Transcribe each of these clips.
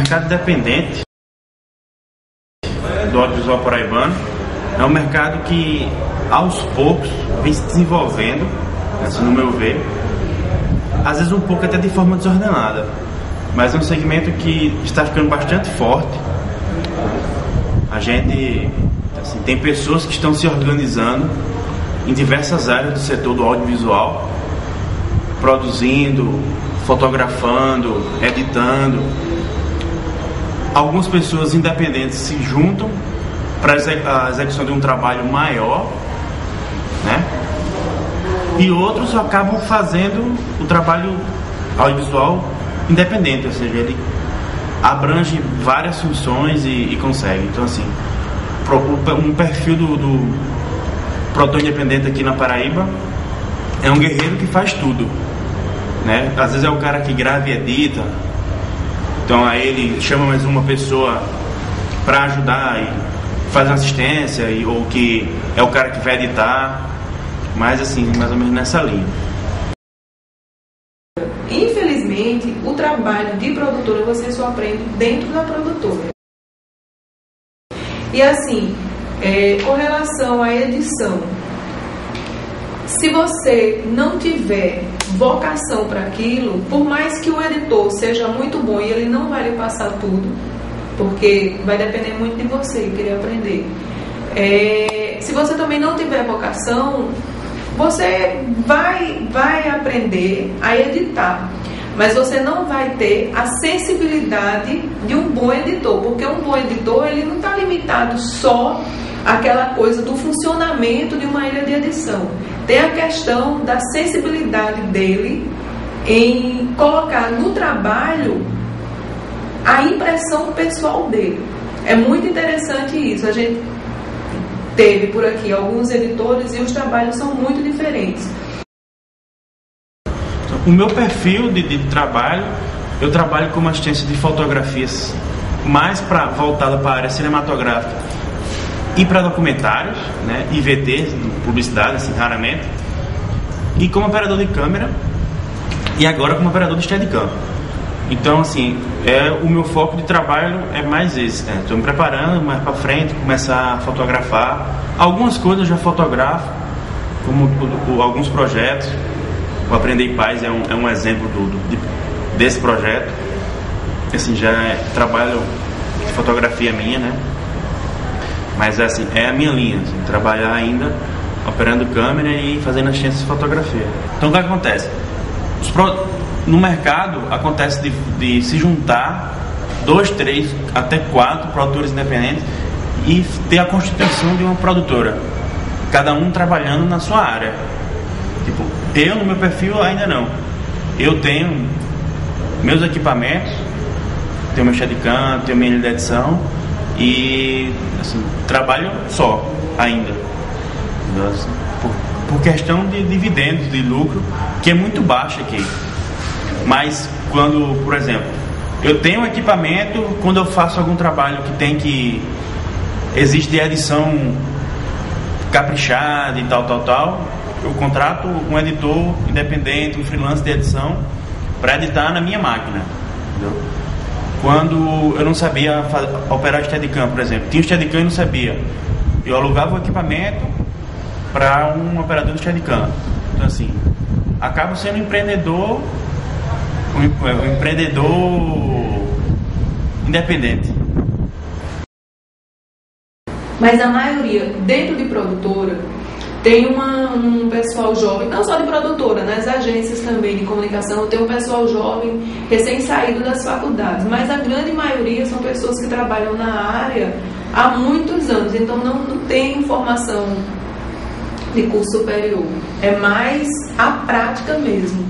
mercado independente do audiovisual paraibano é um mercado que aos poucos vem se desenvolvendo, assim, no meu ver, às vezes um pouco até de forma desordenada, mas é um segmento que está ficando bastante forte. A gente, assim, tem pessoas que estão se organizando em diversas áreas do setor do audiovisual, produzindo, fotografando, editando. Algumas pessoas independentes se juntam para a execução de um trabalho maior, né? E outros acabam fazendo o trabalho audiovisual independente, ou seja, ele abrange várias funções e consegue. Então, assim, um perfil do produtor independente aqui na Paraíba é um guerreiro que faz tudo, né? Às vezes é o cara que grava e edita, então aí ele chama mais uma pessoa para ajudar e faz uma assistência, ou que é o cara que vai editar, mas assim, mais ou menos nessa linha. Infelizmente, o trabalho de produtora você só aprende dentro da produtora. E assim, com relação à edição, se você não tiver vocação para aquilo, por mais que o editor seja muito bom e ele não vai lhe passar tudo, porque vai depender muito de você querer aprender. Se você também não tiver vocação, você vai aprender a editar, mas você não vai ter a sensibilidade de um bom editor, porque um bom editor ele não está limitado só àquela coisa do funcionamento de uma ilha de edição. Tem a questão da sensibilidade dele em colocar no trabalho a impressão pessoal dele. É muito interessante isso. A gente teve por aqui alguns editores e os trabalhos são muito diferentes. O meu perfil de trabalho, eu trabalho como assistência de fotografias mais voltada para a área cinematográfica e para documentários, né, IVT, publicidade, assim, raramente, e como operador de câmera, e agora como operador de Steadicam. Então, assim, o meu foco de trabalho é mais esse, né? Estou me preparando mais para frente, começar a fotografar. Algumas coisas eu já fotografo, como alguns projetos. O Aprender em Paz é um exemplo desse projeto. Assim, já trabalho de fotografia minha, né? Mas assim, é a minha linha, assim, trabalhar ainda operando câmera e fazendo assistência de fotografia. Então o que acontece? No mercado acontece de se juntar 2, 3, até 4 produtores independentes e ter a constituição de uma produtora, cada um trabalhando na sua área. Tipo, eu no meu perfil ainda não. Eu tenho meus equipamentos, tenho meu Steadicam, tenho minha ilha de edição e assim, trabalho só ainda. Por questão de dividendos, de lucro, que é muito baixo aqui. Mas quando, por exemplo, eu tenho equipamento, quando eu faço algum trabalho que existe edição caprichada e tal, eu contrato um editor independente, um freelance de edição, para editar na minha máquina, entendeu? Quando eu não sabia operar Steadicam, por exemplo, tinha o Steadicam e não sabia, eu alugava o equipamento para um operador de Steadicam. Então, assim, acabo sendo um empreendedor independente. Mas a maioria, dentro de produtora, tem um pessoal jovem, não só de produtora, nas agências também de comunicação, tem um pessoal jovem recém-saído das faculdades, mas a grande maioria são pessoas que trabalham na área há muitos anos, então não tem formação de curso superior, é mais a prática mesmo.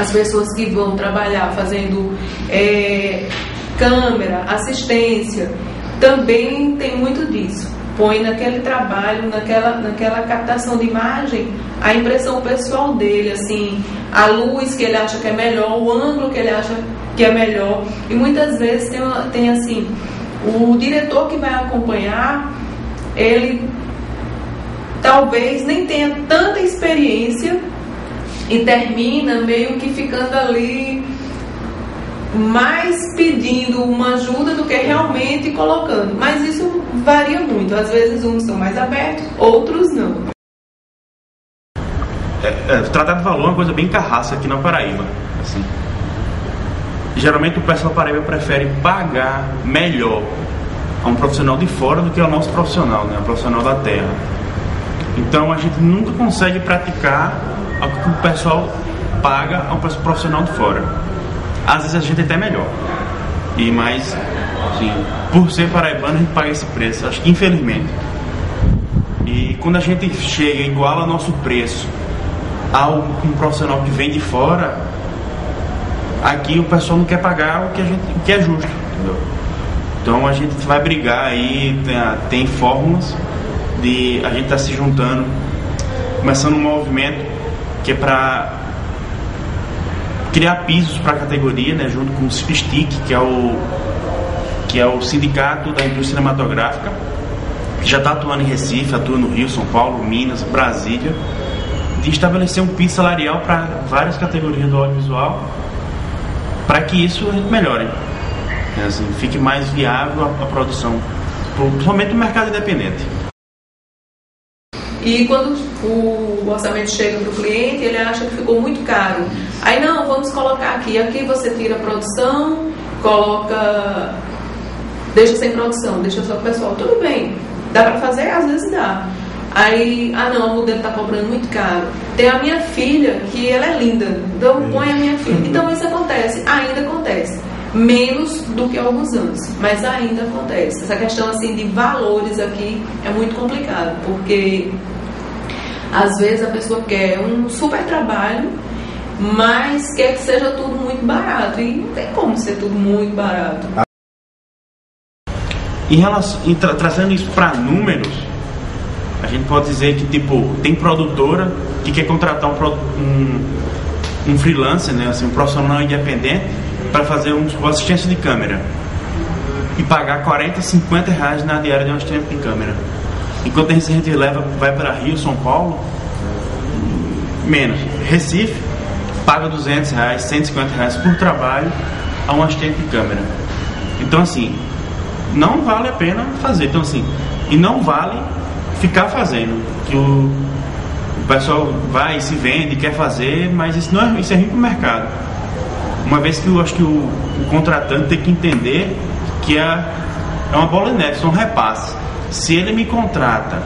as pessoas que vão trabalhar fazendo câmera, assistência, também tem muito disso. Põe naquele trabalho, naquela captação de imagem, a impressão pessoal dele, assim, a luz que ele acha que é melhor, o ângulo que ele acha que é melhor. E muitas vezes tem assim, o diretor que vai acompanhar, ele talvez nem tenha tanta experiência e termina meio que ficando ali mais pedindo uma ajuda do que realmente colocando. Mas isso varia muito. Às vezes uns são mais abertos, outros não. Tratar de valor é uma coisa bem carraça aqui na Paraíba. Assim. Geralmente o pessoal da Paraíba prefere pagar melhor a um profissional de fora do que ao nosso profissional, né? O profissional da terra. Então a gente nunca consegue praticar o que o pessoal paga a um profissional de fora. Às vezes a gente até melhor. Mas, assim, por ser paraibano, a gente paga esse preço, acho que infelizmente. E quando a gente chega e iguala nosso preço a um profissional que vem de fora, aqui o pessoal não quer pagar o que é justo, entendeu? Então a gente vai brigar aí, tem fórmulas de a gente tá se juntando, começando um movimento que é para criar pisos para a categoria, né, junto com o CIPSTIC, que é o Sindicato da Indústria Cinematográfica, que já está atuando em Recife, atua no Rio, São Paulo, Minas, Brasília, de estabelecer um piso salarial para várias categorias do audiovisual, para que isso melhore, né, assim, fique mais viável a produção, principalmente no mercado independente. E quando o orçamento chega para o cliente, ele acha que ficou muito caro. Aí não, vamos colocar aqui você tira a produção, coloca, deixa sem produção, deixa só o pessoal. Tudo bem, dá para fazer? Às vezes dá. Aí, não, o modelo está cobrando muito caro. Tem a minha filha, que ela é linda, então põe a minha filha. Então isso acontece, ainda acontece. Menos do que há alguns anos, mas ainda acontece. Essa questão assim de valores aqui é muito complicado, porque às vezes a pessoa quer um super trabalho, mas quer que seja tudo muito barato, e não tem como ser tudo muito barato. Trazendo isso para números, a gente pode dizer que tem produtora que quer contratar um freelancer, né, assim, um profissional independente para fazer uma assistência de câmera e pagar 40, 50 reais na diária de uma assistência de câmera. Enquanto a gente vai para Rio, São Paulo, menos. Recife paga 200 reais, 150 reais por trabalho a um assistente de câmera. Então assim, não vale a pena fazer. Então assim, e não vale ficar fazendo, que o pessoal vai, se vende, quer fazer, mas isso é ruim para o mercado. Uma vez que eu acho que o contratante tem que entender que é uma bola de neve, são repasses. Se ele me contrata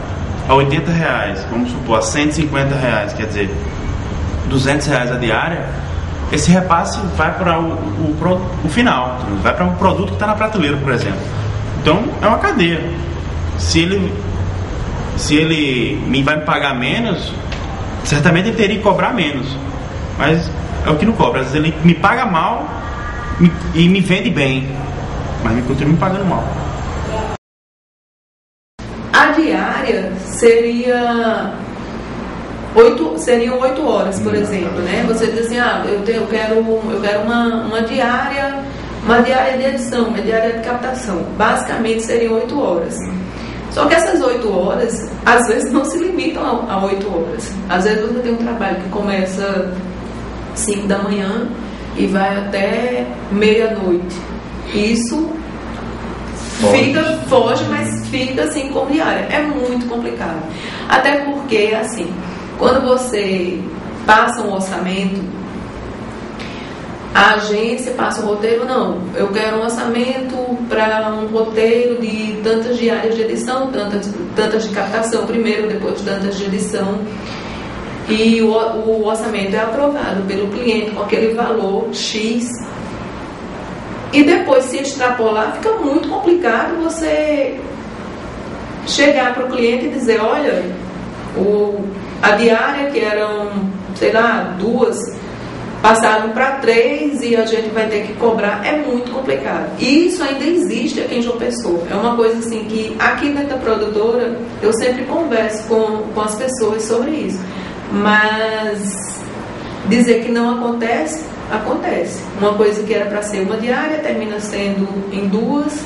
a 80 reais, vamos supor, a 150 reais, quer dizer, 200 reais a diária, esse repasse vai para o final, vai para um produto que está na prateleira, por exemplo. Então, é uma cadeia. Se ele vai me pagar menos, certamente ele teria que cobrar menos. Mas é o que não cobra. Às vezes ele me paga mal e me vende bem, mas me continua me pagando mal. A diária seriam 8 horas, por exemplo, né? Você diz assim, eu quero uma diária de edição, uma diária de captação. Basicamente seriam 8 horas. Só que essas 8 horas, às vezes não se limitam a 8 horas. Às vezes você tem um trabalho que começa 5 da manhã e vai até meia-noite. Isso foge, mas fica assim como diária. É muito complicado. Até porque, assim, quando você passa um orçamento, a agência passa um roteiro, não, eu quero um orçamento para um roteiro de tantas diárias de edição, tantas de captação primeiro, depois tantas de edição. E o orçamento é aprovado pelo cliente com aquele valor X. E depois, se extrapolar, fica muito complicado você chegar para o cliente e dizer, olha, a diária que eram, sei lá, 2 passaram para 3 e a gente vai ter que cobrar, é muito complicado. E isso ainda existe aqui em João Pessoa. É uma coisa assim que aqui dentro da produtora eu sempre converso com as pessoas sobre isso. Mas dizer que não acontece, acontece. Uma coisa que era para ser uma diária termina sendo em 2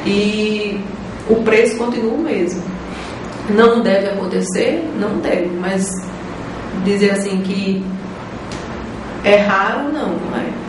e o preço continua o mesmo. Não deve acontecer? Não deve, mas dizer assim que é raro, não é.